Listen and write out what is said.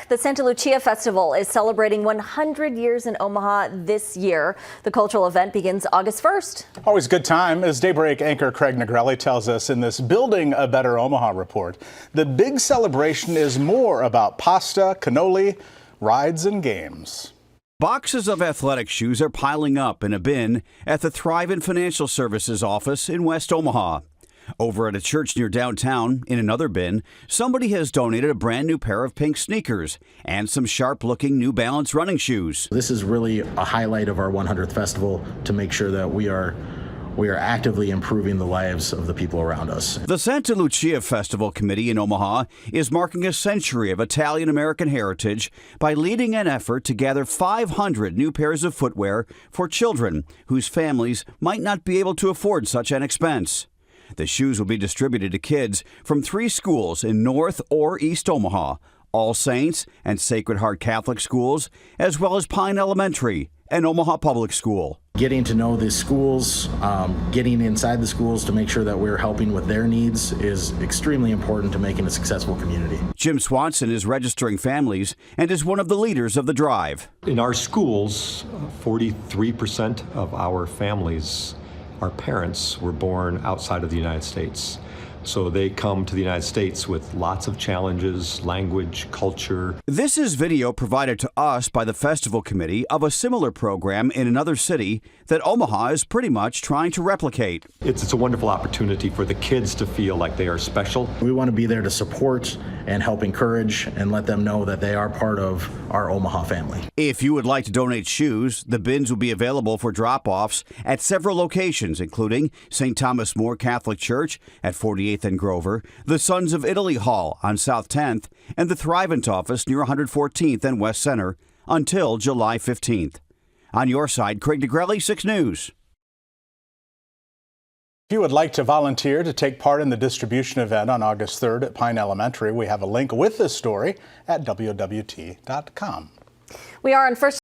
The Santa Lucia Festival is celebrating 100 years in Omaha this year. The cultural event begins August 1st. Always a good time, as Daybreak anchor Craig Negrelli tells us in this Building a Better Omaha report. The big celebration is more about pasta, cannoli, rides, and games. Boxes of athletic shoes are piling up in a bin at the Thrivent Financial Services office in West Omaha. Over at a church near downtown, in another bin, somebody has donated a brand new pair of pink sneakers and some sharp-looking New Balance running shoes. This is really a highlight of our 100th festival to make sure that we are actively improving the lives of the people around us. The Santa Lucia Festival Committee in Omaha is marking a century of Italian-American heritage by leading an effort to gather 500 new pairs of footwear for children whose families might not be able to afford such an expense. The shoes will be distributed to kids from 3 schools in North or East Omaha, All Saints and Sacred Heart Catholic schools, as well as Pine Elementary and Omaha Public School. Getting to know the schools, getting inside the schools to make sure that we're helping with their needs is extremely important to making a successful community. Jim Swanson is registering families and is one of the leaders of the drive. In our schools, 43% of our families, our parents, were born outside of the United States. So they come to the United States with lots of challenges, language, culture. This is video provided to us by the Festival Committee of a similar program in another city that Omaha is pretty much trying to replicate. It's a wonderful opportunity for the kids to feel like they are special. We want to be there to support and help encourage and let them know that they are part of our Omaha family. If you would like to donate shoes, the bins will be available for drop-offs at several locations, including St. Thomas More Catholic Church at 48th and Grover, the Sons of Italy Hall on South 10th, and the Thrivent office near 114th and West Center until July 15th. On your side, Craig Negrelli, 6 News. If you would like to volunteer to take part in the distribution event on August 3rd at Pine Elementary, we have a link with this story at WWT.com. We are on First